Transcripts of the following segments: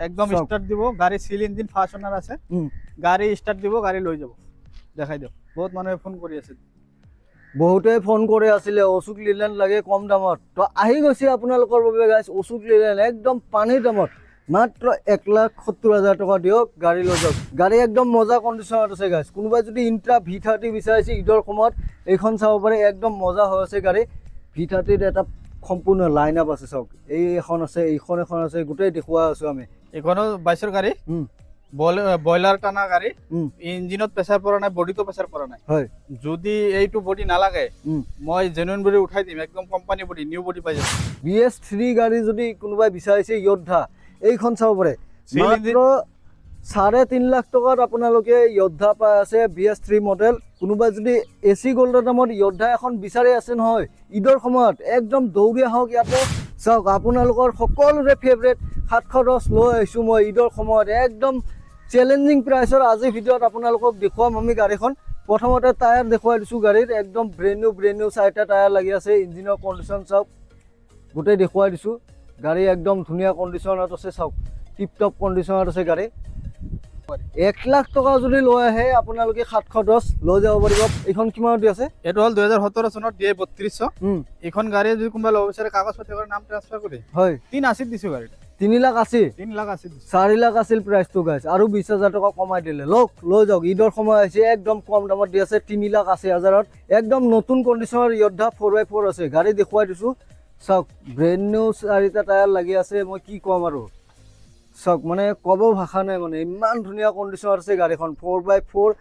একদম স্টার্ট দিব গাড়ি সিল ইঞ্জিন ফার্স্ট ওনার আছে গাড়ি স্টার্ট দিব গাড়ি লৈ যাব দেখাই দিও বহুত মানুহে ফোন কৰি আছে বহুতে ফোন কৰি আছিলে অশোক লিলেণ্ড লাগে কম দামত তো আহি গৈছে আপোনালোকৰ বাবে গাইছ অশোক লিলেণ্ড একদম পানীৰ দামত মাত্ৰ 1,70,000 টকা দিয়ক গাড়ী লৈ যাওক গাড়ী একদম মজা কণ্ডিশ্যনত আছে গাইছ কোনোবাই যদি ইন্ট্ৰা V30 বিচাৰিছে ঈদৰ সময়ত এইখন চাব পাৰে একদম মজা হৈ আছে গাড়ী V30 এটা সম্পূৰ্ণ লাইন আপ আছে চাওক এই এখন আছে এইখন এখন আছে গোটেই দেখুৱা আছো আমি এখনো 22 গাড়ী বয়লার টানা গাড়ি ইঞ্জিনত প্রেসার পড়া নাই বডিতো প্রেসার পড়া নাই হয় যদি এইটু বডি না লাগে মই জেনুইন বডি উঠাই দিম একদম কোম্পানি বডি নিউ বডি পাই যাব BS3 গাড়ি যদি কোনোবাই বিচাৰিছে যোদ্ধা এইখন চাব পাৰে মাত্ৰ 3.5 লাখ টকাত আপোনালোকে যোদ্ধা পাই আছে BS3 মডেল কোনোবাই যদি AC গোল্ডৰ দামত যোদ্ধা এখন বিচাৰি আছে নহয় ঈদৰ সময়ত একদম দৌৰি আহক ইয়াতে চাওক আপোনালোকৰ সকলোৰে ফেভাৰিট 710 লৈ আহিছো মই ঈদৰ সময়ত একদম চ্যালেঞ্জিং প্ৰাইচৰ আজি ভিডিঅ'ত আপোনালোকক দেখুৱাম আমি গাড়ীখন প্ৰথমতে টায়াৰ দেখুৱাই দিছো গাড়ীৰ একদম ব্ৰেণ্ড নিউ চাইটা টায়াৰ লাগি আছে ইঞ্জিনৰ কণ্ডিশ্যন চাওক গোটেই দেখুৱাই দিছো গাড়ী একদম ধুনীয়া কণ্ডিশ্যনত আছে চাওক টিপ টপ কণ্ডিশ্যনত আছে গাড়ী 1 লাখ টকা যদি লৈ আহে আপোনালোকে 710 লৈ যাব পাৰিব এইখন কিমানত আছে এটো হল 2017 চনত DI 3200 এইখন গাড়ী যদি কোনবা লব বিচাৰে কাগজ পত্ৰৰ নাম ট্ৰান্সফাৰ কৰি হয় 380 দিছো গাড়ী 3 লাখ 80 3 লাখ 80 4 লাখ আছিল প্ৰাইচটো গাইছ আৰু 20000 টকা কমাই দিলে লোক লৈ যাওক ঈদৰ সময় আছে একদম কম দামত দি আছে 3 লাখ 80,000ত একদম নতুন কণ্ডিশ্যনৰ যোদ্ধা 4x4 আছে গাড়ী দেখুৱাই দিছো চাওক ব্ৰেণ্ড নিউ চাৰিটা টায়াৰ লাগি আছে মই কি কম আৰু চাওক মানে কব ভাষা নাই মানে ইমান ধুনীয়া কণ্ডিশ্যন আছে গাড়ীখন 4x4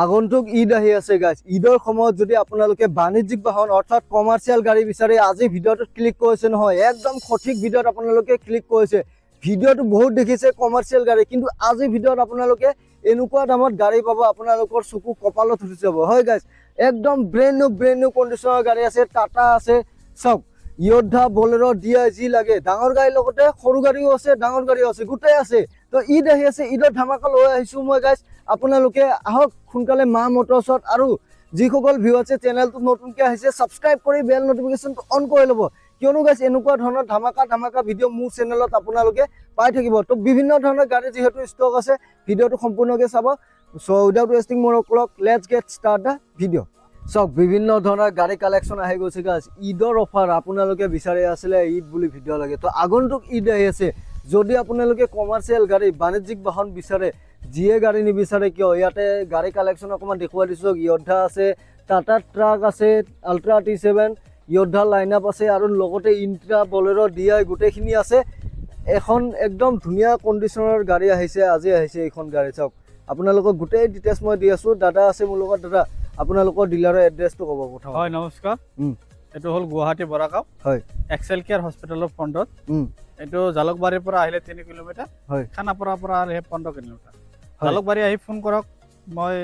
আগন্তুক ঈদ আহি আছে গাইজ ঈদৰ সময়ত যদি আপোনালোকে বাণিজ্যিক বাহন অৰ্থাৎ কমাৰ্চিয়েল গাড়ী বিচাৰি আজি ভিডিঅ'টোত ক্লিক কৰিছে নহয় একদম সঠিক ভিডিঅ'ত আপোনালোকে ক্লিক কৰিছে ভিডিঅ'টো বহুত দেখিছে কমাৰ্চিয়েল গাড়ী কিন্তু আজি ভিডিঅ'ত আপোনালোকে এনেকুৱা দামত গাড়ী পাব আপোনালোকৰ চকু কপালত উঠি যাব হয় গাইজ একদম ব্ৰেণ্ড নিউ কণ্ডিশ্যনৰ গাড়ী আছে টাটা আছে চাওক যোদ্ধা বলেৰো DI যি লাগে ডাঙৰ গাড়ীৰ লগতে সৰু গাড়ীও আছে ডাঙৰ গাড়ীও আছে গোটেই আছে তো ঈদ আহি আছে ঈদৰ ধামাকা লৈ আহিছো মই গাইজ আপোনালোকে আহক সোনকালে মা মটৰছত আৰু যিসকল ভিউ আছে চেনেলটো নতুনকৈ আহিছে ছাবস্ক্ৰাইব কৰি বেল নটিফিকেশ্যনটো অন কৰি ল'ব কিয়নো গাইজ এনেকুৱা ধৰণৰ ধামাকা ভিডিঅ' মোৰ চেনেলত আপোনালোকে পাই থাকিব তো বিভিন্ন ধৰণৰ গাড়ী যিহেতু ষ্টক আছে ভিডিঅ'টো সম্পূৰ্ণকৈ চাব চ' উইদাউট ৱেষ্টিং মোৰ clock let's gate start the video' চাওক বিভিন্ন ধৰণৰ গাড়ী কালেকশ্যন আহি গৈছে গাইজ ঈদৰ অফাৰ আপোনালোকে বিচাৰি আছিলে ঈদ বুলি ভিডিঅ' লাগে তো আগন্তুক ঈদ আহি আছে যদি আপোনালোকে কমাৰ্চিয়েল গাড়ী বাণিজ্যিক বাহন বিচাৰে যিয়ে গাড়ী নিবিচাৰে কিয় ইয়াতে গাড়ী কালেকশ্যন অকণমান দেখুৱাই দিছোঁ যোদ্ধা আছে টাটা ট্ৰাক আছে আল্ট্ৰা T7 যোদ্ধা লাইন আপ আছে আৰু লগতে ইণ্ট্ৰা বলেৰো DI গোটেইখিনি আছে এখন একদম ধুনীয়া কণ্ডিশ্যনৰ গাড়ী আহিছে আজি আহিছে এইখন গাড়ী চাওক আপোনালোকক গোটেই ডিটেইলছ মই দি আছোঁ দাদা আছে মোৰ লগত দাদা আপোনালোকৰ ডিলাৰৰ এড্ৰেছটো ক'ব প্ৰথম হয় নমস্কাৰ এটো হল গুৱাহাটী বৰাগাঁও হয় এক্সেল কেয়াৰ হস্পিটেলৰ ফ্ৰণ্টত এটো জালুকবাৰীৰ পৰা আহিলে 3 কিলোমিটাৰ হয় খানাপাৰাৰ পৰা আহিলে 15 কিলোমিটাৰ জালুকবাৰী আহি ফোন কৰক মই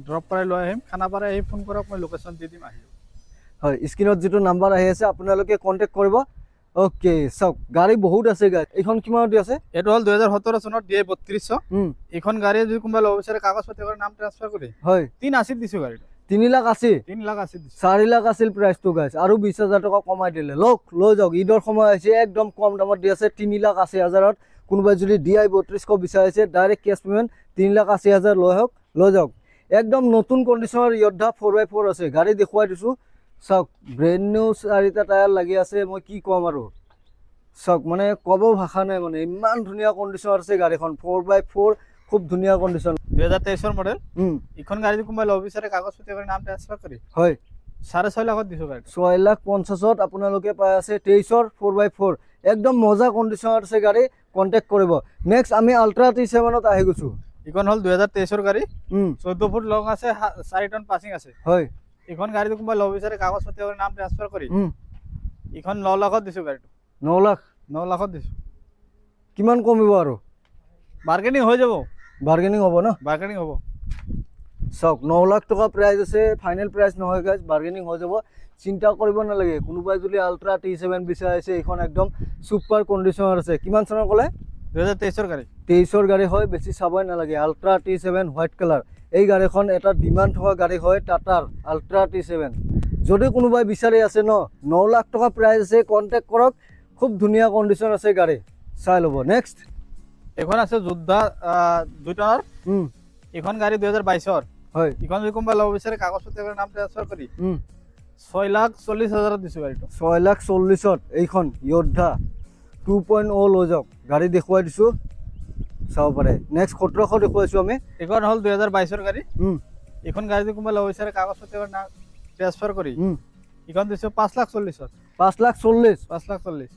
ড্ৰপ কৰাই লৈ আহিম খানাপাৰা আহি ফোন কৰক মই লোকেশ্যন দি দিম আহিব হয় স্ক্ৰীনত যিটো নাম্বাৰ আহি আছে আপোনালোকে কণ্টেক্ট কৰিব ওকে চাওক গাড়ী বহুত আছে গাড়ী এইখন কিমানত দি আছে এটো হল 2017 চনত DI 3200 এইখন গাড়ী যদি কোনবা লব বিচাৰে কাগজ পত্ৰৰ নাম ট্ৰান্সফাৰ কৰি হয় 380 দিছো গাড়ী 3 লাখ 80 3 লাখ 80 দিছো 4 লাখ আছিল প্ৰাইচটো গাইছ আৰু 20000 টকা কমাই দিলে লোক লৈ যাওক ঈদৰ সময় আছে একদম কম দামত দি আছে 3 লাখ 80,000ত কোনোবাই যদি DI 3200 বিচাৰিছে ডাইৰেক্ট কেছ পেমেণ্ট 3 লাখ 80,000 লৈ যাওক একদম নতুন কণ্ডিশ্যনৰ যোদ্ধা 4x4 আছে গাড়ী দেখুৱাই দিছো চাওক ব্ৰেণ্ড নিউ চাৰিটা টায়াৰ লাগি আছে মই কি কম আৰু চাওক মানে কব ভাষা নাই মানে ইমান ধুনীয়া কণ্ডিশ্যন আছে গাড়ীখন 4x4 খুব ধুনীয়া কণ্ডিশ্যন 2023 ৰ মডেল এইখন গাড়ী কোনবা লব বিচাৰে কাগজ পত্ৰৰ নাম ট্ৰান্সফাৰ কৰি হয় 6.5 লাখত দিছো গাড়ী 6,50,000ত আপোনালোকে পাই আছে 23ৰ 4x4 একদম মজা কণ্ডিশ্যনত আছে গাড়ী কণ্টেক্ট কৰিব নেক্সট আমি আল্ট্ৰা T7ত আহি গৈছো এইখন হল 2023 ৰ গাড়ী 14 ফুট লং আছে 4 টন পাসিং আছে হয় এইখন গাড়ী কোনবা লব বিচাৰে কাগজ পত্ৰৰ নাম ট্ৰান্সফাৰ কৰি এইখন 9 লাখত দিছো গাড়ীটো 9 লাখত দিছো কিমান কমিব আৰু বাৰ্গেনিং হৈ যাব বাৰ্গেনিং হ'ব ন বাৰ্গেনিং হ'ব চাওক 9 লাখ টকা প্ৰাইচ আছে ফাইনেল প্ৰাইচ নহয় গাইজ বাৰ্গেনিং হৈ যাব চিন্তা কৰিব নালাগে কোনোবাই যদি আল্ট্ৰা T7 বিচাৰিছে এইখন একদম সুপাৰ কণ্ডিশ্যনত আছে কিমান চনৰ ক'লে 2023 গাড়ী 23 গাড়ী হয় বেছি চাবই নালাগে আল্ট্ৰা T7 হোৱাইট কালাৰ এই গাড়ীখন এটা ডিমাণ্ড থকা গাড়ী হয় টাটাৰ আল্ট্ৰা T7 যদি কোনোবাই বিচাৰি আছে ন 9 লাখ টকা প্ৰাইস আছে কন্টাক্ট কৰক খুব ধুনীয়া কণ্ডিশ্যন আছে গাড়ী চাই ল'ব নেক্সট এখন আছে যোদ্ধা 2 টনৰ এখন গাড়ী 2022 হয় এখন যদি কোনোবা ল'ব বিচাৰে কাগজ পত্ৰৰ নাম ট্ৰান্সফাৰ কৰি 6,40,000 দিছো গাড়ীটো 6,40,000 এইখন যোদ্ধা 2.0 লৈ যাওক গাড়ী দেখুৱাই দিছো চাব পাৰে নেক্সট 1700 দেখুৱাইছো আমি এখন হল 2022 গাড়ী এখন গাড়ী যদি কোনোবা ল'ব বিচাৰে কাগজ পত্ৰৰ নাম ট্ৰান্সফাৰ কৰি এখন দিছো 5,40,000 5,40,000 5,40,000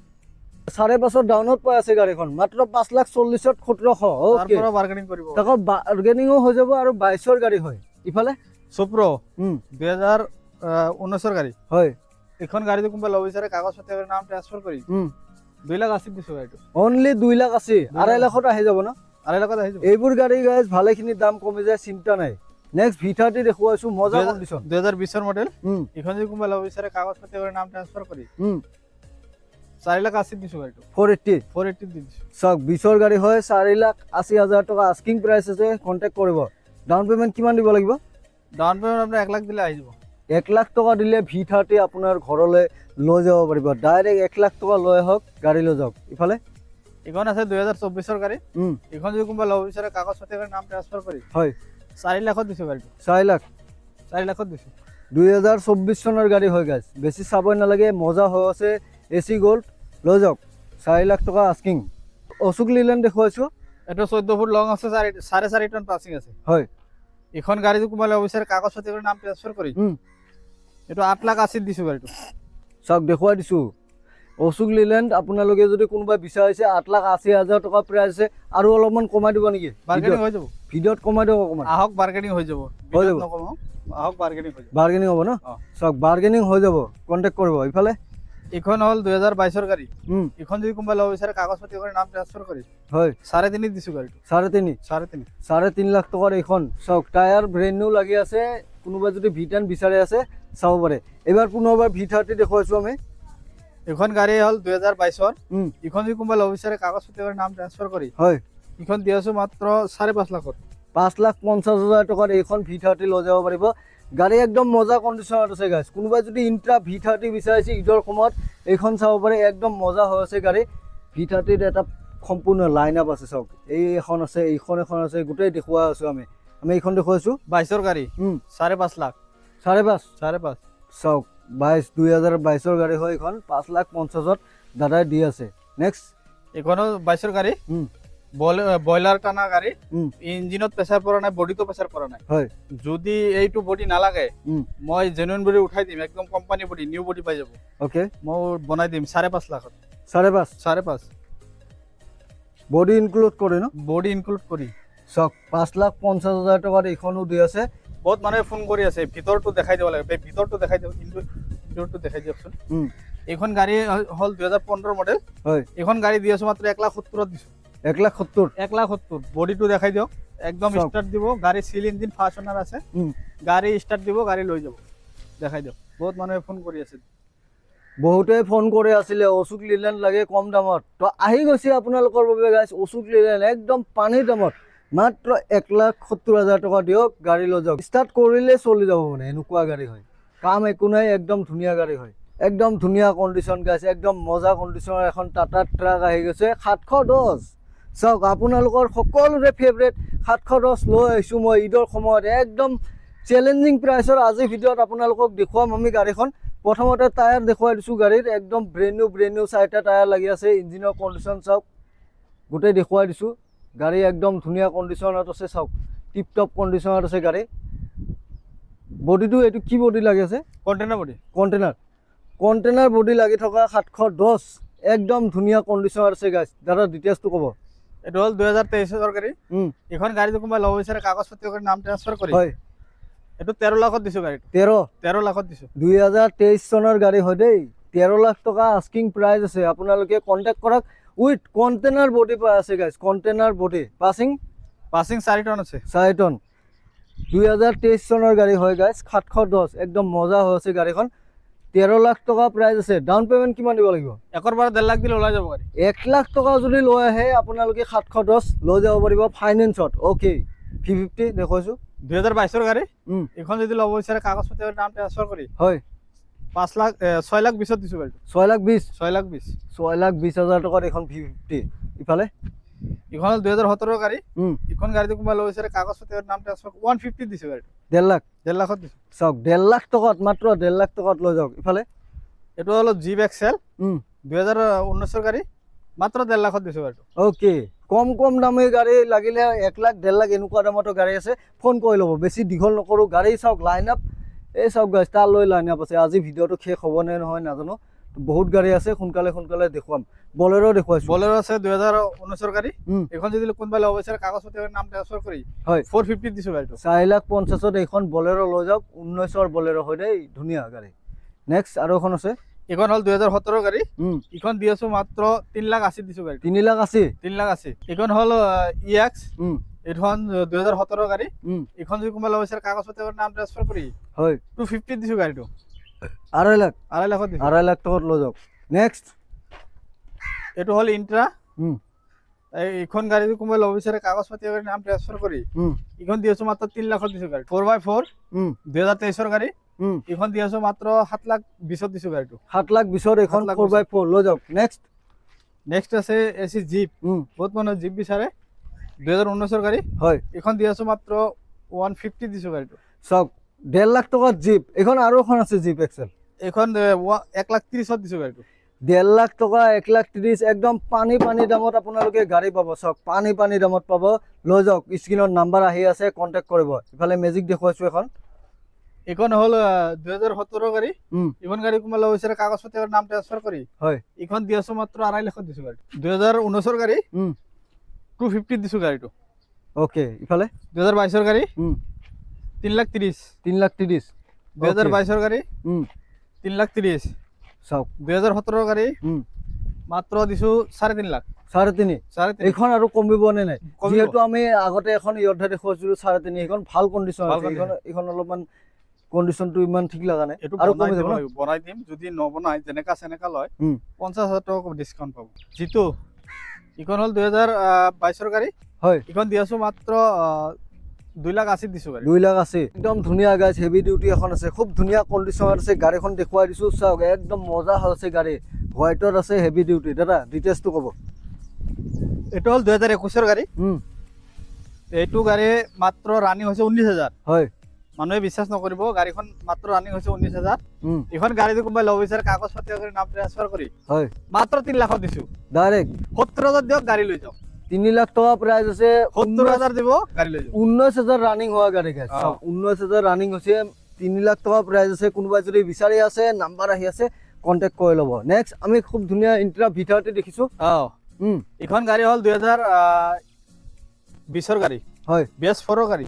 5.5 ডাউনত পাই আছে গাড়ীখন মাত্ৰ 5,40,000 1700 ওকে তাৰপৰা বাৰ্গেনিং কৰিব তাকো বাৰ্গেনিংও হৈ যাব আৰু 22 গাড়ী হয় ইফালে সুপ্ৰো 2019 গাড়ী হয় এখন গাড়ী যদি কোনোবা ল'ব বিচাৰে কাগজ পত্ৰৰ নাম ট্ৰান্সফাৰ কৰি 2,80,000 দিছো গাড়ীটো অনলি 2,80,000 2.5 লাখত আহি যাব ন 2.5 লাখত আহি যাব এইবোৰ গাড়ী গাইজ ভালেখিনি দাম কমি যায় চিন্তা নাই নেক্সট V30 দেখুৱাইছো মজা কণ্ডিশ্যন 2020 মডেল এখন যদি কোনোবা ল'ব বিচাৰে কাগজ পত্ৰৰ নাম ট্ৰান্সফাৰ কৰি 4,80,000 দিছো গাড়ীটো 480 দি দিছো চাওক 20 গাড়ী হয় 4,80,000 টকা আস্কিং প্ৰাইস আছে কন্টাক্ট কৰিব ডাউন পেমেন্ট কিমান দিব লাগিব ডাউন পেমেন্ট আপোনাৰ 1 লাখ দিলে আহি যাব 1 লাখ টকা দিলে V30 আপোনাৰ ঘৰলৈ লৈ যাব পাৰিব ডাইৰেক্ট 1 লাখ টকা লৈ আহক গাড়ী লৈ যাওক ইফালে এখন আছে 2024 গাড়ী এখন যদি কোনোবা ল'ব বিচাৰে কাগজ পত্ৰৰ নাম ট্ৰান্সফাৰ কৰি হয় 4 লাখত দিছো গাড়ীটো 4 লাখত দিছো 2024 চনৰ গাড়ী হয় গাইজ বেছি চাবই নালাগে মজা হৈ আছে এসি গোল্ড লৈ যাওক 4 লাখ টকা আস্কিং অশোক লেল্যান্ড দেখুৱাইছো এটা 14 ফুট লং আছে 4.5 টন পাসিং আছে হয় এখন গাড়ী যদি কোনোবা ল'ব বিচাৰে কাগজ পত্ৰৰ নাম ট্ৰান্সফাৰ কৰি এটো 8,80,000 দিছো গাড়ীটো চাওক দেখুৱাই দিছো অশোক লেল্যান্ড আপোনালোকে যদি কোনোবা বিচাৰিছে 8,80,000 টকা প্ৰাইস আছে আৰু অলপমান কমাই দিব নেকি বাৰ্গেনিং হৈ যাব ভিডিঅ'ত কমাই দিব অকমান আহক বাৰ্গেনিং হৈ যাব ভিডিঅ'ত নকমাও আহক বাৰ্গেনিং হৈ যাব বাৰ্গেনিং হ'ব ন চাওক বাৰ্গেনিং হৈ যাব কন্টাক্ট কৰিব ইফালে এখন হল 2022 গাড়ী এখন যদি কোনোবা ল'ব বিচাৰে কাগজ পত্ৰৰ নাম ট্ৰান্সফাৰ কৰি হয় 3.5 দিছো গাড়ীটো 3.5 লাখ টকাৰ এইখন চাওক টায়াৰ ব্ৰেণ্ড নিউ লাগি আছে কোনোবা যদি V10 বিচাৰি আছে চাব পাৰে এবাৰ পুনৰবাৰ V30 দেখুৱাইছো আমি এখন গাড়ী হল 2022 এখন যদি কোনোবা ল'ব বিচাৰে কাগজ পত্ৰৰ নাম ট্ৰান্সফাৰ কৰি হয় এখন দি আছো মাত্ৰ 5.5 লাখত 5,50,000 টকাৰ এইখন V30 লৈ যাব পাৰিব গাড়ী একদম মজা কণ্ডিশ্যনত আছে গাইজ কোনোবাই যদি ইন্ট্ৰা V30 বিচাৰিছে ঈদৰ সময়ত এইখন চাব পাৰে একদম মজা হৈ আছে গাড়ী V30 এটা সম্পূৰ্ণ লাইন আপ আছে চাওক এই এখন আছে এইখন এখন আছে গোটেই দেখুৱা আছো আমি এইখন দেখুৱাইছো 22 গাড়ী 5.5 লাখ 5.5 চাওক 2022 গাড়ী হয় এইখন 5,50,000 দাদাই দি আছে নেক্সট এখনো 22 গাড়ী বয়লার টানা গাড়ী ইঞ্জিনত প্ৰেছাৰ পৰা নাই বডিটো প্ৰেছাৰ পৰা নাই হয় যদি এইটো বডি নালাগে মই জেনুইন বডি উঠাই দিম একদম কোম্পানী বডি নিউ বডি পাই যাব ওকে মই বনাই দিম 5.5 লাখত 5.5 বডি ইনক্লুড কৰে ন বডি ইনক্লুড কৰি চাওক 5,50,000 টকাত এইখনো দি আছে বহুত মানুহে ফোন কৰি আছে ভিতৰটো দেখাই দিব লাগে ভিতৰটো দেখাই দিও ইনডোৰটো দেখাই দিয়কচোন এইখন গাড়ী হল 2015 মডেল হয় এইখন গাড়ী দি আছো মাত্ৰ 1,70,000 দিছো 1,70,000 বডিটো দেখাই দিয়ক একদম স্টার্ট দিব গাড়ী সিল ইঞ্জিন ফার্স্ট ওনার আছে গাড়ী স্টার্ট দিব গাড়ী লৈ যাব দেখাই দিয়ক বহুত মানুহে ফোন কৰি আছে বহুতে ফোন কৰি আছিলে অশোক লেল্যান্ড লাগে কম দামত তো আহি গৈছে আপোনালোকৰ বাবে গাইছ অশোক লেল্যান্ড একদম পানীৰ দামত মাত্ৰ 1,70,000 টকা দিয়ক গাড়ী লৈ যাওক স্টাৰ্ট কৰিলে চলি যাব মানে এনেকুৱা গাড়ী হয় কাম একো নাই একদম ধুনীয়া গাড়ী হয় একদম ধুনীয়া কণ্ডিশ্যন গাইছে একদম মজা কণ্ডিশ্যনৰ এখন টাটা ট্ৰাক আহি গৈছে 710 চাওক আপোনালোকৰ সকলোৰে ফেভৰেট 710 লৈ আহিছোঁ মই ঈদৰ সময়ত একদম চ্যালেঞ্জিং প্ৰাইচৰ আজি ভিডিঅ'ত আপোনালোকক দেখুৱাম আমি গাড়ীখন প্ৰথমতে টায়াৰ দেখুৱাই দিছোঁ গাড়ীৰ একদম ব্ৰেণ্ড নিউ 4টা টায়াৰ লাগি আছে ইঞ্জিনৰ কণ্ডিশ্যন চাওক গোটেই দেখুৱাই দিছোঁ গাড়ী একদম ধুনীয়া কণ্ডিশ্যনত আছে চাওক টিপ টপ কণ্ডিশ্যনত আছে গাড়ী বডিটো এইটো কি বডি লাগি আছে কণ্টেনাৰ বডি লাগি থকা 710 একদম ধুনীয়া কণ্ডিশ্যনত আছে গাইছ দাদা ডিটেইলছটো ক'ব এটা হল 2023 গাড়ী এখন গাড়ী কোনোবা ল'ব বিচাৰে কাগজ পত্ৰৰ নাম ট্ৰান্সফাৰ কৰি হয় এটো 13 লাখত দিছো গাড়ীটো 13 লাখত দিছো 2023 চনৰ গাড়ী হয় দেই 13 লাখ টকা আস্কিং প্ৰাইস আছে আপোনালোকে কন্টাক্ট কৰক উইথ কন্টেনাৰ বডি পাই আছে guys container body passing 4 ton আছে 4 টন 2023 চনৰ গাড়ী হয় গাইস 710 একদম মজা হৈ আছে গাড়ীখন 13 লাখ টকা প্ৰাইচ আছে। ডাউন পেমেন্ট কিমান দিব লাগিব? একৰ পৰা 1.5 লাখ দিলে ওলাই যাব গাড়ী। 1 লাখ টকা যদি লৈ আহে আপোনালোকে 710 লৈ যাব পাৰিব ফাইনেন্সত। ওকে V50 দেখুৱাইছো 2022 গাড়ী। এখন যদি ল'ব বিচাৰে কাগজ পত্ৰৰ নাম ট্ৰান্সফাৰ কৰি হয় 6 লাখ 20 দিছো গাড়ী। 6 লাখ 20 6 লাখ 20 6,20,000 টকাত এখন V50। ইফালে এখন 2017 গাড়ী। এখন গাড়ীটো কোনোবা ল'ব বিচাৰে কাগজ পত্ৰৰ নাম ট্ৰান্সফাৰ 150 দিছো গাড়ী। 1.5 লাখ 1.5 লাখত দিছো। চাওক 1.5 লাখ টকাত মাত্ৰ 1.5 লাখ টকাত লৈ যাওক। ইফালে এইটো হলো জিপ এক্সেল 2019 গাড়ী মাত্ৰ 1.5 লাখত দিছো গাড়ীটো। ওকে কম দামী গাড়ী লাগিলে 1 লাখ 1.5 লাখ এনেকুৱা দামতো গাড়ী আছে, ফোন কৰি ল'ব। বেছি দীঘল নকৰোঁ, গাড়ী চাওক লাইন আপ। এই চাওক গাইজ তাৰ লৈ লাইন আপ আছে। আজি ভিডিঅ'টো শেষ হ'ব নে নহয় নাজানো, বহুত গাড়ী আছে, সোনকালে দেখুৱাম। বলেৰো দেখুৱাইছো। বলেৰো আছে 2019 গাড়ী। এখন যদি কোনোবা ল'ব বিচাৰে কাগজ পত্ৰৰ নাম ট্ৰান্সফাৰ কৰি হয় 450 দিছো গাড়ীটো। 4,50,000 এইখন বলেৰো লৈ যাওক। 19ৰ বলেৰো হয় দেই, ধুনীয়া গাড়ী। নেক্সট আৰু এখন আছে, এখন হল 2017 গাড়ী। এখন দি আছো মাত্ৰ 3,80,000 দিছো গাড়ী। 3,80,000 3,80,000। এখন হল EX এখন 2017 গাড়ী। এখন যদি কোনোবা ল'ব বিচাৰে কাগজ পত্ৰৰ নাম ট্ৰান্সফাৰ কৰি হয় 250 দিছো গাড়ীটো। 2.5 লাখ 2.5 লাখত দিছো। 2.5 লাখ টকাত লৈ যাওক। নেক্সট এইটো হল ইন্ট্ৰা। এইখন গাড়ী যদি কোনোবা ল'ব বিচাৰে কাগজ পত্ৰৰ নাম ট্ৰান্সফাৰ কৰি এখন দি আছো মাত্ৰ 3 লাখত দিছো গাড়ী। 4x4 2023 গাড়ী। এখন দি আছো মাত্ৰ 7,20,000 দিছো গাড়ীটো। 7,20,000 এখন 4x4 লৈ যাওক। নেক্সট আছে এসি জিপ। বহুত মানুহ জিপ বিচাৰে 2019 গাড়ী। হয় এখন দি আছো মাত্ৰ 150 দিছো গাড়ীটো। চাওক 1.5 লাখ টকাত জিপ। এখন আৰু এখন আছে জিপ এক্সেল। এখন 1,30,000 দিছো গাড়ীটো। 1.5 লাখ টকা 1,30,000 একদম পানী দামত আপোনালোকে গাড়ী পাব। চাওক পানী দামত পাব, লৈ যাওক। স্ক্ৰীনত নাম্বাৰ আহি আছে, কণ্টেক্ট কৰিব। ইফালে মেজিক দেখুৱাইছো এখন। এখন হল 2017 গাড়ী। এখন গাড়ী কোনোবা ল'ব বিচাৰে কাগজ পত্ৰৰ নাম ট্ৰান্সফাৰ কৰি হয় এখন দি আছো মাত্ৰ 2.5 লাখত দিছো গাড়ী। 2019 গাড়ী 250 দিছো গাড়ীটো। ওকে ইফালে 2022 গাড়ী 3,30,000 3,30,000 2022 গাড়ী 3,30,000। চাওক 2017 গাড়ী মাত্ৰ দিছো 3.5 লাখ। 3.5 এইখন আৰু কমিব নে নাই? যিহেতু আমি আগতে এখন ইয়দ্ধা দেখুৱাইছিলো 3.5, সেইখন ভাল কণ্ডিশ্যন আছে। এইখন অলপমান কণ্ডিশ্যনটো ইমান ঠিক লগা নাই। আৰু কমি যাব না? বনাই দিম। যদি নবনাই যেনেকা লয় 50,000 টকা ডিসকাউন্ট পাব। জিতু ইখন হল 2022 গাড়ী। হয় ইখন দি আছো মাত্ৰ 2,80,000 দিছো গাড়ী। 2,80,000 একদম ধুনীয়া গাইজ। হেভি ডিউটি এখন আছে, খুব ধুনীয়া কণ্ডিশ্যনত আছে। গাড়ীখন দেখুৱাই দিছো, চাওক একদম মজা হৈছে গাড়ী। হোৱাইটত আছে, হেভি ডিউটি। দাদা ডিটেইলছটো ক'ব। এইটো হল 2021 গাড়ী। এইটো গাড়ী মাত্ৰ ৰানিং হৈছে 19,000। হয় মানুহে বিশ্বাস নকৰিব, গাড়ীখন মাত্ৰ ৰানিং হৈছে 19,000। এখন গাড়ী যদি কোনোবাই ল'ব বিচাৰে কাগজ পত্ৰৰ নাম ট্ৰান্সফাৰ কৰি হয় মাত্ৰ 3 লাখত দিছো ডাইৰেক্ট। 70,000 দিয়ক গাড়ী লৈ যাওক। 3 লাখ টকা প্ৰাইস আছে। 70,000 দিব গাড়ী লৈ যাওক। 19,000 ৰানিং হোৱা গাড়ী গাইজ। 19,000 ৰানিং হৈছে, 3 লাখ টকা প্ৰাইস আছে। কোনোবাই যদি বিচাৰি আছে নাম্বাৰ আহি আছে, কন্টেক্ট কৰি ল'ব। নেক্সট আমি খুব ধুনীয়া ইন্ট্ৰা ভিতৰতে দেখিছো। এখন গাড়ী হল 2020 গাড়ী। হয় BS4 গাড়ী।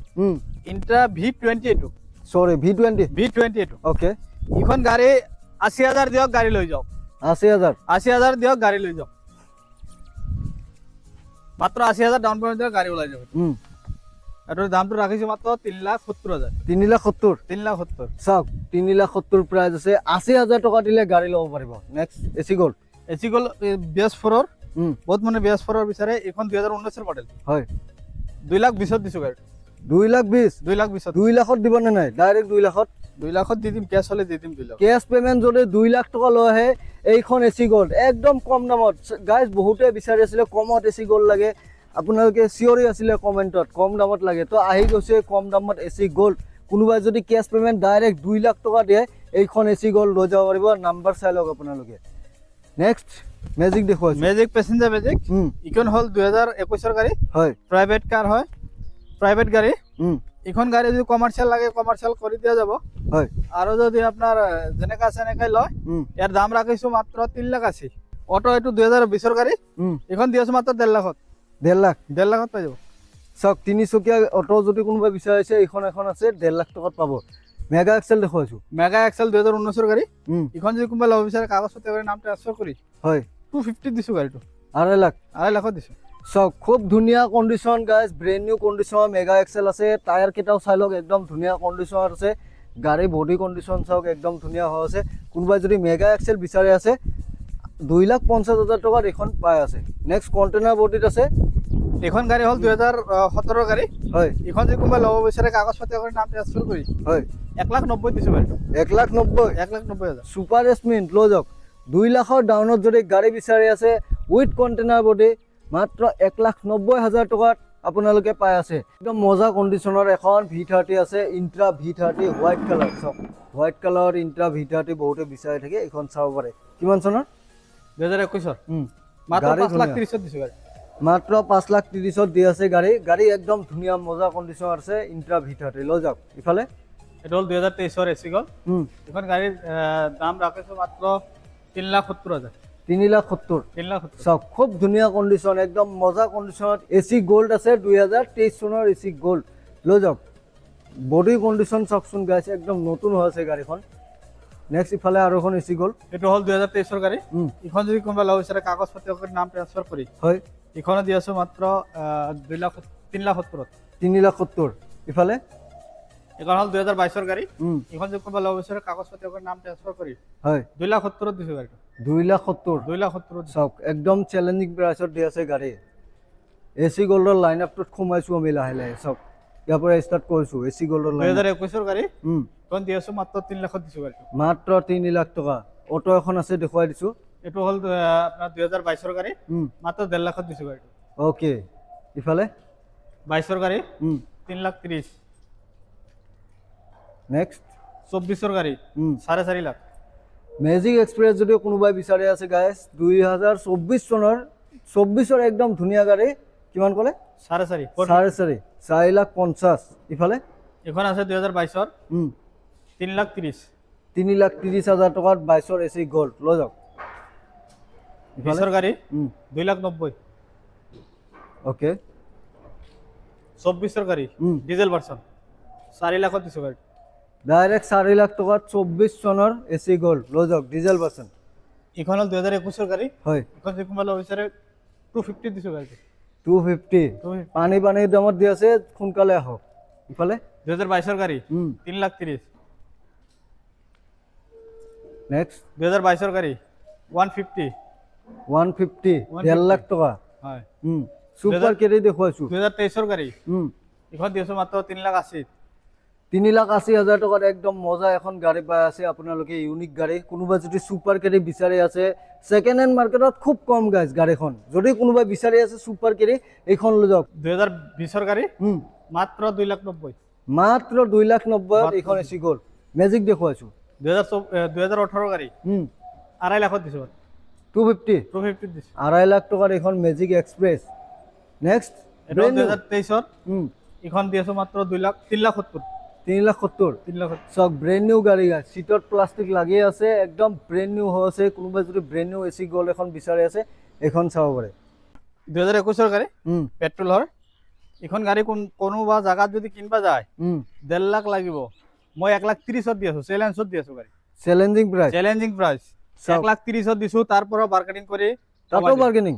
Intra V20 sorry V20 okay. এখন গাড়ী 80,000 দিয়ক গাড়ী লৈ যাওক। 80,000 দিয়ক গাড়ী লৈ যাওক। মাত্ৰ 80,000 ডাউন পেমেন্ট দিয়ক গাড়ী ওলাই যাব। এটাৰ দামটো ৰাখিছো মাত্ৰ 3,70,000। 3,70,000 চাওক 3,70,000 প্ৰাইস আছে। 80,000 টকা দিলে গাড়ী ল'ব পাৰিব। নেক্সট এসি গোল্ড BS4 বহুত মানে BS4 বিচাৰে। এখন 2019 মডেল। হয় 2,20,000 দিছো গাড়ী। 2,20,000 2 লাখত দিব নে নাই? ডাইৰেক্ট 2 লাখত? 2 লাখত দি দিম, কেছ হলে দি দিম 2 লাখ। কেছ পেমেন্ট যদি 2 লাখ টকা লৈ আহে, এইখন এসি গোল্ড একদম কম দামত। গাইজ বহুতে বিচাৰি আছিলে কমত এসি গোল্ড লাগে, আপোনালোকে চিঞৰি আছিলে কমেন্টত কম দামত লাগে। তো আহি গৈছে কম দামত এসি গোল্ড। কোনোবাই যদি কেছ পেমেন্ট ডাইৰেক্ট 2 লাখ টকা দিয়ে, এইখন এসি গোল্ড লৈ যাব পাৰিব। নাম্বাৰ চাই লওক আপোনালোকে। নেক্সট মেজিক দেখুৱাইছো। Magic passenger Magic. ইখন হল 2021 গাড়ী। হয় প্ৰাইভেট কাৰ হয়, প্ৰাইভেট গাড়ী। এখন গাড়ী যদি কমাৰ্শিয়াল লাগে কমাৰ্শিয়াল কৰি দিয়া যাব। হয় আৰু যদি আপোনাৰ যেনেকা সেনেকাই লয়, ইয়াৰ দাম ৰাখিছো মাত্ৰ 3,80,000। অটো এইটো 2020 গাড়ী। এখন দি আছো মাত্ৰ 1.5 লাখত। 1.5 লাখত পাই যাব। চাওক তিনিচকীয়া অটো যদি কোনোবাই বিচাৰিছে, এইখন এখন আছে 1.5 লাখ টকাত পাব। মেগা এক্সেল দেখুৱাইছো। মেগা এক্সেল 2019 গাড়ী। এখন যদি কোনোবাই ল'ব বিচাৰে কাগজ পত্ৰৰ নাম ট্ৰান্সফাৰ কৰি হয় 250 দিছো গাড়ীটো। 2.5 লাখত দিছো। চাওক খুব ধুনীয়া condition guys, brand new condition Mega Excel আছে। টায়াৰ কেইটাও চাই লওক, একদম ধুনীয়া কণ্ডিশ্যনত আছে। গাড়ী বডি কণ্ডিশ্যন চাওক একদম ধুনীয়া হৈ আছে। কোনোবাই যদি মেগা এক্সেল বিচাৰি আছে 2,50,000 টকাত এখন পাই আছে। নেক্সট কণ্টেইনাৰ বডিত আছে। এখন গাড়ী হ'ল 2017 গাড়ী হয়। এখন যদি কোনোবাই ল'ব বিচাৰে কাগজ পাতি কৰি নাম ট্ৰান্সফাৰ কৰি হয় 1,90,000 দিছোঁ গাড়ীটো। 1,90,000 1,90,000 সুপাৰ স্মিন্ট লৈ যাওক। 2 লাখৰ ডাউনত যদি গাড়ী বিচাৰি আছে উইথ কণ্টেইনাৰ বডি মাত্ৰ 1,90,000 টকাত আপোনালোকে পাই আছে। একদম মজা কণ্ডিশ্যনৰ এখন V30 আছে, ইন্ট্ৰা V30 হোৱাইট কালাৰ। চাওক হোৱাইট কালাৰৰ ইন্ট্ৰা V30 বহুতে বিচাৰি থাকে, এইখন চাব পাৰে। কিমান চনৰ? 2021 মাত্ৰ 5,30,000 দিছোঁ গাড়ী। মাত্ৰ 5,30,000 দি আছে গাড়ী। গাড়ী একদম ধুনীয়া মজা কণ্ডিশ্যন আছে, ইন্ট্ৰা V30 লৈ যাওক। ইফালে এইটো হ'ল 2023 এচি গ'ল। এখন গাড়ীৰ দাম ৰাখিছোঁ মাত্ৰ 3,70,000। 3,70,000 চাওক খুব ধুনীয়া কণ্ডিশ্যন, একদম মজা কণ্ডিশ্যনত। এচি গ'ল্ড আছে, 2023 চনৰ এচি গ'ল্ড লৈ যাওক। বডি কণ্ডিশ্যন চাওকচোন গাইছ, একদম নতুন হৈ আছে গাড়ীখন। নেক্সট ইফালে আৰু এখন এচি গ'ল্ড। এইটো হ'ল 2023 গাড়ী। এইখন যদি কোনোবা ল'ব বিচাৰে কাগজ পাতি কৰি নাম ট্ৰান্সফাৰ কৰি হয় এইখনো দি আছোঁ মাত্ৰ 3,70,000। 3,70,000 ইফালে এখন হ'ল 2022 গাড়ী। এইখন যদি কোনোবা ল'ব বিচাৰে কাগজ পাতি কৰি নাম ট্ৰান্সফাৰ কৰি হয় 2,70,000 দিছোঁ গাড়ীটো। 2,70,000 চাওক একদম চেলেঞ্জিং প্ৰাইচত দি আছে গাড়ী। এচি গ'ল্ডৰ লাইন আপটোত সোমাইছোঁ আমি লাহে লাহে। চাওক ইয়াৰ পৰা ষ্টাৰ্ট কৰিছোঁ এচি গ'ল্ডৰ লাইন। 2021 গাড়ী এখন দি আছোঁ মাত্ৰ 3 লাখত দিছোঁ গাড়ীটো। মাত্ৰ 3 লাখ টকা। অটো এখন আছে দেখুৱাই দিছোঁ। এইটো হ'ল আপোনাৰ 2022 গাড়ী মাত্ৰ 1.5 লাখত দিছোঁ গাড়ীটো। অ'কে ইফালে 22 গাড়ী 3,30,000। নেক্সট 24 গাড়ী 4.5 লাখ। মেজিক এক্সপ্ৰেছ যদি কোনোবাই বিচাৰি আছে গাইছ 2024 চনৰ 24ৰ একদম ধুনীয়া গাড়ী। কিমান ক'লে? 4.5 4,50,000 ইফালে এখন আছে 2022 3,30,000। 3,30,000 টকাত 22ৰ এচি গ'ল্ড লৈ যাওক। 20 গাড়ী 2,90,000। অ'কে 24 গাড়ী ডিজেল ভাৰ্চন 4 লাখত দিছোঁ গাড়ী। ডাইৰেক্ট 4 লাখ টকাত 24 চনৰ এচি গ'ল্ড লৈ যাওক ডিজেল ভাৰ্চন। এইখন হ'ল 2021 গাড়ী। হয় এখন যদি কোনোবা ল'ব বিচাৰে 250 দিছোঁ গাড়ীটো। 250 পানীৰ দামত দি আছে, সোনকালে আহক। ইফালে 2022 গাড়ী 3,30,000। নেক্সট 2022 গাড়ী 150 1,50,000 লাখ টকা। হয় সুপাৰ কেৰি দেখুৱাইছোঁ। 2023 গাড়ী এইখন দি আছোঁ মাত্ৰ 3,80,000। 3,80,000 টকাত একদম মজা এখন গাড়ী পাই আছে আপোনালোকে, ইউনিক গাড়ী। কোনোবা যদি সুপাৰ কেৰি বিচাৰি আছে ছেকেণ্ড হেণ্ড মাৰ্কেটত খুব কম গাইছ গাড়ীখন। যদি কোনোবাই বিচাৰি আছে সুপাৰ কেৰি এইখন লৈ যাওক। 2020 গাড়ী মাত্ৰ 2,90,000। মাত্ৰ 2,90,000 এইখন এচি গ'ল্ড। মেজিক দেখুৱাইছোঁ। 2018 গাড়ী 2.5 লাখত দিছোঁ। 250 দিছোঁ। 2.5 লাখ টকাত এইখন মেজিক এক্সপ্ৰেছ। নেক্সট 2023 এইখন দি আছোঁ মাত্ৰ 3,70,000। 3,70,000 চাওক ব্ৰেণ্ড নিউ গাড়ী গাইছ। চিটত প্লাষ্টিক লাগি আছে, একদম ব্ৰেণ্ড নিউ হৈ আছে। কোনোবাই যদি ব্ৰেণ্ড নিউ এচি গ'ল্ড এখন বিচাৰি আছে এইখন চাব পাৰে। 2021 গাড়ী পেট্ৰলৰ এইখন গাড়ী কোনোবা জাগাত যদি কিনবা যায় 1.5 লাখ লাগিব। মই 1,30,000 দি আছোঁ। চেলেঞ্জত দি আছোঁ গাড়ী। চেলেঞ্জিং প্ৰাইচ 1,30,000 দিছোঁ। তাৰ পৰা বাৰ্গেনিং কৰি তাতো বাৰ্গেনিং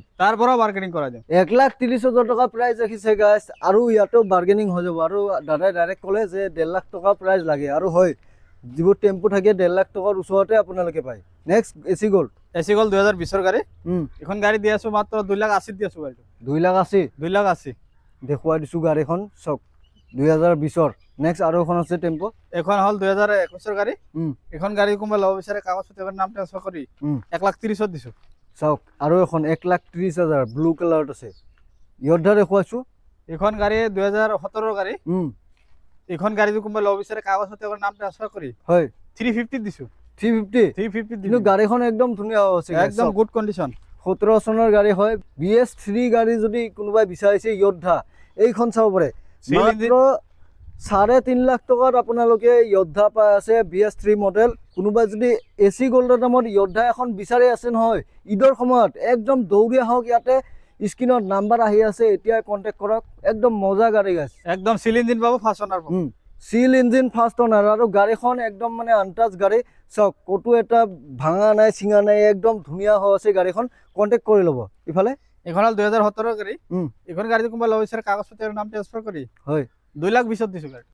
কৰা যায়। 1,30,000 টকা প্ৰাইচ ৰাখিছে গাইছ, আৰু ইয়াতো বাৰ্গেনিং হৈ যাব। আৰু দাদাই ডাইৰেক্ট ক'লে যে 1.5 লাখ টকা প্ৰাইচ লাগে, আৰু হয় যিবোৰ টেম্পু থাকে 1.5 লাখ টকাৰ ওচৰতে আপোনালোকে পায়। নেক্সট এচি গ'ল্ড 2020 গাড়ী এইখন গাড়ী দি আছোঁ মাত্ৰ 2,80,000 দি আছোঁ গাড়ীটো। 2,80,000 দেখুৱাই দিছোঁ গাড়ীখন। চাওক 2020ৰ। নেক্সট আৰু এখন আছে টেম্পু। এখন হ'ল 2021 গাড়ী। এইখন গাড়ী কোনোবা ল'ব বিচাৰে কাগজ পাতি নাম ট্ৰান্সফাৰ কৰি 1,30,000 দিছোঁ। চাওক আৰু এখন 1,30,000 ব্লু কালাৰত আছে। য়োদ্ধা দেখুৱাইছোঁ। এইখন গাড়ী 2017 গাড়ী। এইখন গাড়ী যদি কোনোবা ল'ব বিচাৰে কাগজ পাতি নাম ট্ৰান্সফাৰ কৰি হয় 350 দিছোঁ। 350 কিন্তু গাড়ীখন একদম ধুনীয়া হৈছে, একদম গুড কণ্ডিশ্যন। 17 চনৰ গাড়ী হয়। BS3 গাড়ী যদি কোনোবাই বিচাৰিছে য়োদ্ধা এইখন চাব পাৰে। মাত্ৰ 3.5 লাখ টকাত আপোনালোকে য়োদ্ধা পাই আছে BS3 মডেল। কোনোবাই যদি এচি গ'ল্ডৰ দামত য়োদ্ধা এখন বিচাৰি আছে নহয় ঈদৰ সময়ত একদম দৌৰি আহক। ইয়াতে স্ক্ৰীনত নাম্বাৰ আহি আছে, এতিয়া কণ্টেক্ট কৰক। একদম মজা গাড়ী গাইছ। একদম চিল ইঞ্জিন পাব, ফাৰ্ষ্ট অনাৰ পাব। চিল ইঞ্জিন ফাৰ্ষ্ট অনাৰ, আৰু গাড়ীখন একদম মানে আনটাচ গাড়ী। চাওক ক'তো এটা ভাঙা নাই চিঙা নাই, একদম ধুনীয়া হৈ আছে গাড়ীখন। কণ্টেক্ট কৰি ল'ব। ইফালে এইখন হ'ল 2017 গাড়ী। এইখন গাড়ী কোনোবা ল'ব বিচাৰে কাগজ পাতি নাম ট্ৰান্সফাৰ কৰি হয় 2,20,000 দিছোঁ গাড়ী।